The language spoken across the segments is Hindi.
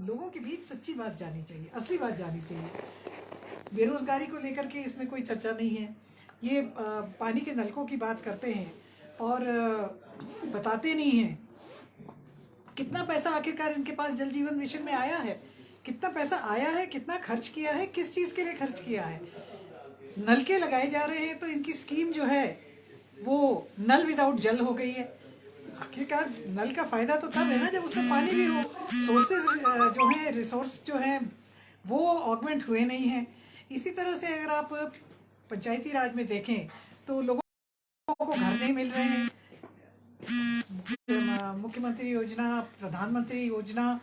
लोगों के बीच सच्ची बात जानी चाहिए, असली बात जानी चाहिए। बेरोजगारी को लेकर के इसमें कोई चर्चा नहीं है। ये पानी के नलकों की बात करते हैं और बताते नहीं हैं कितना पैसा आखिरकार इनके पास जल जीवन मिशन में आया है, कितना पैसा आया है, कितना खर्च किया है, किस चीज़ के लिए खर्च किया है। नलके लगाए जा रहे हैं तो इनकी स्कीम जो है वो नल विदाउट जल हो गई है। आखिरकार नल का फायदा तो तब है ना जब उसमें पानी भी हो। सोर्सेज जो है, रिसोर्स जो है वो ऑगमेंट हुए नहीं हैं। इसी तरह से अगर आप पंचायती राज में देखें तो लोगों को घर नहीं मिल रहे हैं। मुख्यमंत्री योजना, प्रधानमंत्री योजना,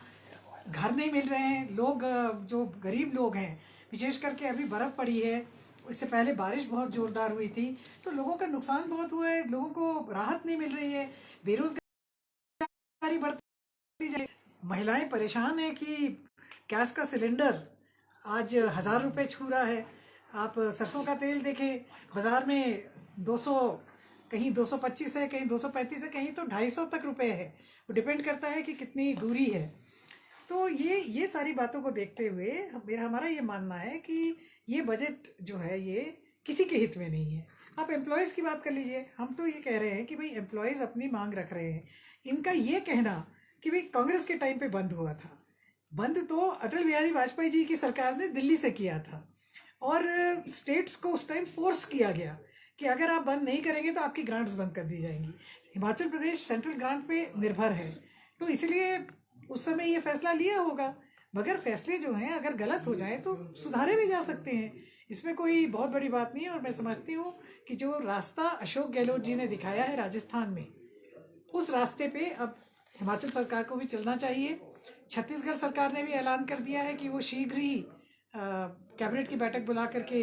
घर नहीं मिल रहे हैं। लोग जो गरीब लोग हैं, विशेष करके अभी बर्फ़ पड़ी है, इससे पहले बारिश बहुत ज़ोरदार हुई थी, तो लोगों का नुकसान बहुत हुआ है, लोगों को राहत नहीं मिल रही है, बेरोजगारी बढ़ती जाए। महिलाएं परेशान हैं कि गैस का सिलेंडर आज 1000 रुपये छू रहा है। आप सरसों का तेल देखें, बाज़ार में 200, कहीं 225 है, कहीं 235 है, कहीं तो 250 तक रुपए है। वो डिपेंड करता है कि कितनी दूरी है। तो ये सारी बातों को देखते हुए हमारा ये मानना है कि ये बजट जो है ये किसी के हित में नहीं है। आप एम्प्लॉयज़ की बात कर लीजिए। हम तो ये कह रहे हैं कि भाई एम्प्लॉयज़ अपनी मांग रख रहे हैं। इनका ये कहना कि भाई कांग्रेस के टाइम पे बंद हुआ था, बंद तो अटल बिहारी वाजपेयी जी की सरकार ने दिल्ली से किया था और स्टेट्स को उस टाइम फोर्स किया गया कि अगर आप बंद नहीं करेंगे तो आपकी ग्रांट्स बंद कर दी जाएंगी। हिमाचल प्रदेश सेंट्रल ग्रांट पे निर्भर है, तो इसलिए उस समय ये फैसला लिया होगा। मगर फैसले जो हैं अगर गलत हो जाए तो सुधारे भी जा सकते हैं, इसमें कोई बहुत बड़ी बात नहीं है। और मैं समझती हूँ कि जो रास्ता अशोक गहलोत जी ने दिखाया है राजस्थान में, उस रास्ते पे अब हिमाचल सरकार को भी चलना चाहिए। छत्तीसगढ़ सरकार ने भी ऐलान कर दिया है कि वो शीघ्र ही कैबिनेट की बैठक बुला करके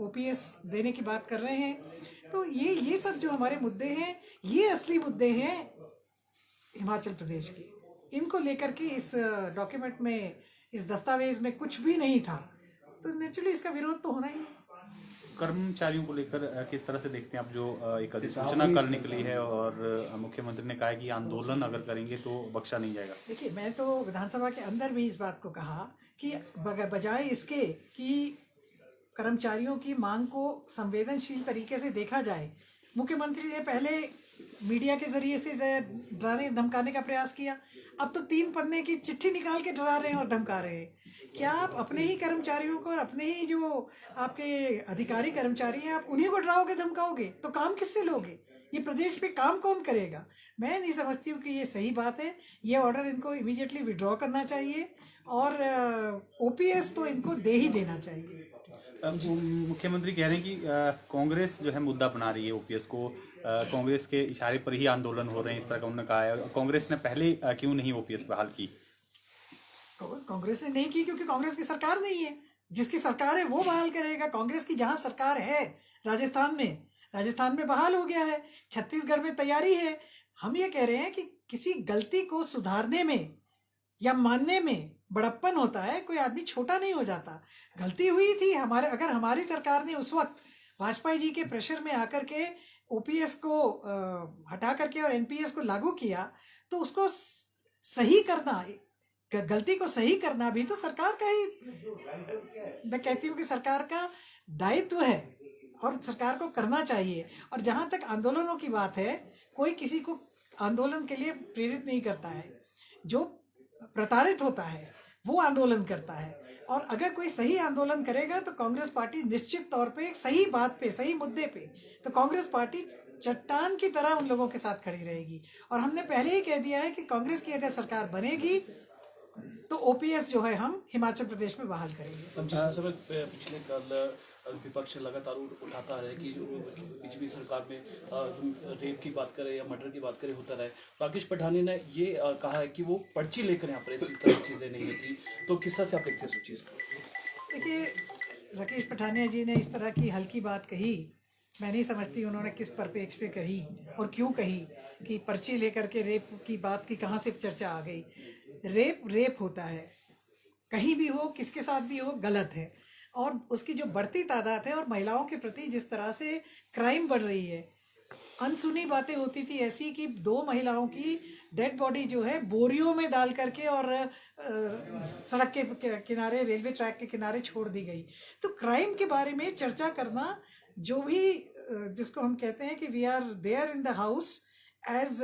ओपीएस देने की बात कर रहे हैं। तो ये सब जो हमारे मुद्दे हैं, ये असली मुद्दे हैं हिमाचल प्रदेश के। इनको लेकर के इस डॉक्यूमेंट में, इस दस्तावेज में कुछ भी नहीं था, तो नेचुरली इसका विरोध तो होना ही है। कर्मचारियों को लेकर किस तरह से देखते हैं आप, जो एक अधिसूचना कल निकली है और मुख्यमंत्री ने कहा है कि आंदोलन अगर करेंगे तो बख्शा नहीं जाएगा। देखिए, मैं तो विधानसभा के अंदर भी इस बात को कहा कि बजाय इसके कि कर्मचारियों की मांग को संवेदनशील तरीके से देखा जाए, मुख्यमंत्री ने पहले मीडिया के जरिए से डराने धमकाने का प्रयास किया। अब तो 3 पन्ने की चिट्ठी निकाल के डरा रहे हैं और धमका रहे हैं। क्या आप अपने ही कर्मचारियों को और अपने ही जो आपके अधिकारी कर्मचारी हैं, आप उन्हीं को डराओगे, धमकाओगे, तो काम किससे लोगे? ये प्रदेश पे काम कौन करेगा? मैं नहीं समझती हूँ कि ये सही बात है। ये ऑर्डर इनको इमीडिएटली विड्रॉ करना चाहिए और ओपीएस तो इनको दे ही देना चाहिए। मुख्यमंत्री कह रहे हैं कि कांग्रेस जो है मुद्दा बना रही है ओपीएस को, कांग्रेस के इशारे पर ही आंदोलन हो रहे हैं, इस तरह का उन्होंने कहा है। कांग्रेस ने पहले क्यों नहीं ओपीएस बहाल की? कांग्रेस ने नहीं की क्योंकि कांग्रेस की सरकार नहीं है। जिसकी सरकार है वो बहाल करेगा। कांग्रेस की जहां सरकार है, राजस्थान में बहाल हो गया है, छत्तीसगढ़ में तैयारी है। हम ये कह रहे हैं कि किसी गलती को सुधारने में या मानने में बड़प्पन होता है, कोई आदमी छोटा नहीं हो जाता। गलती हुई थी हमारे, अगर हमारी सरकार ने उस वक्त वाजपेयी जी के प्रेशर में आकर के ओपीएस को हटा करके और एनपीएस को लागू किया, तो उसको सही करना, गलती को सही करना भी तो सरकार का ही, मैं कहती हूँ कि सरकार का दायित्व है और सरकार को करना चाहिए। और जहाँ तक आंदोलनों की बात है, कोई किसी को आंदोलन के लिए प्रेरित नहीं करता है। जो प्रताड़ित होता है वो आंदोलन करता है। और अगर कोई सही आंदोलन करेगा तो कांग्रेस पार्टी निश्चित तौर पे सही बात पे, सही मुद्दे पे, तो कांग्रेस पार्टी चट्टान की तरह उन लोगों के साथ खड़ी रहेगी। और हमने पहले ही कह दिया है कि कांग्रेस की अगर सरकार बनेगी तो ओपीएस जो है हम हिमाचल प्रदेश में बहाल करेंगे। अब जिस समय पिछले कल विपक्ष लगातार उठाता है कि बीजेपी सरकार में रेप की बात करें या मर्डर की बात करें होता रहे, राकेश पठानिया ने ये कहा है कि वो पर्ची लेकर यहाँ पर इस तरह की चीज़ें नहीं होती। तो किस तरह से आप देखते हैं उस चीज़ को? देखिए, राकेश पठानिया जी ने इस तरह की हल्की बात कही, मैं नहीं समझती उन्होंने किस परिप्रेक्ष्य पे कही और क्यों कही कि पर्ची लेकर के रेप की बात की कहाँ से चर्चा आ गई। रेप होता है, कहीं भी हो, किसके साथ भी हो, गलत है। और उसकी जो बढ़ती तादाद है और महिलाओं के प्रति जिस तरह से क्राइम बढ़ रही है, अनसुनी बातें होती थी ऐसी कि 2 महिलाओं की डेड बॉडी जो है बोरियों में डाल करके और सड़क के किनारे, रेलवे ट्रैक के किनारे छोड़ दी गई। तो क्राइम के बारे में चर्चा करना, जो भी जिसको हम कहते हैं कि we are there in the house as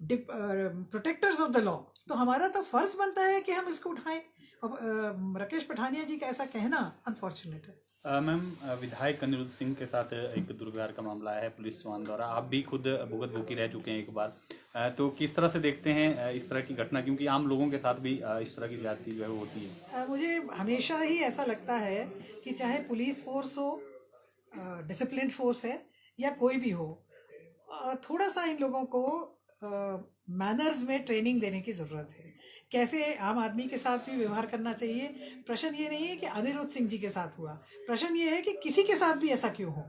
protectors of the law, तो हमारा तो फर्ज बनता है कि हम इसको उठाएं। अब राकेश पठानिया जी का ऐसा कहना अनफॉर्चुनेट है। मैम, विधायक अनिरुद्ध सिंह के साथ एक दुर्व्यवहार का मामला है पुलिस जवान द्वारा, आप भी खुद भुगत भोगी रह चुके हैं एक बार, तो किस तरह से देखते हैं इस तरह की घटना, क्योंकि आम लोगों के साथ भी इस तरह की ज्यादती जो है वो होती है। मुझे हमेशा ही ऐसा लगता है कि चाहे पुलिस फोर्स हो, डिसिप्लिन फोर्स है या कोई भी हो, थोड़ा सा इन लोगों को मैनर्स में ट्रेनिंग देने की ज़रूरत है। कैसे आम आदमी के साथ भी व्यवहार करना चाहिए। प्रश्न ये नहीं है कि अनिरुद्ध सिंह जी के साथ हुआ, प्रश्न ये है कि किसी के साथ भी ऐसा क्यों हो।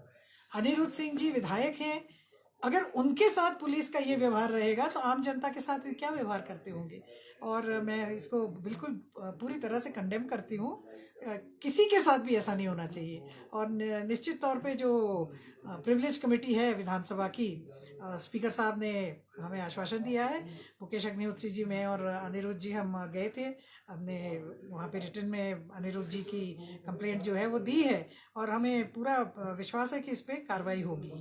अनिरुद्ध सिंह जी विधायक हैं, अगर उनके साथ पुलिस का ये व्यवहार रहेगा तो आम जनता के साथ क्या व्यवहार करते होंगे। और मैं इसको बिल्कुल पूरी तरह से कंडेम करती हूँ। किसी के साथ भी ऐसा नहीं होना चाहिए। और निश्चित तौर पे जो प्रिविलेज कमेटी है विधानसभा की, स्पीकर साहब ने हमें आश्वासन दिया है। मुकेश अग्निहोत्री जी, मैं और अनिरुद्ध जी हम गए थे, हमने वहाँ पे रिटर्न में अनिरुद्ध जी की कंप्लेंट जो है वो दी है और हमें पूरा विश्वास है कि इस पर कार्रवाई होगी।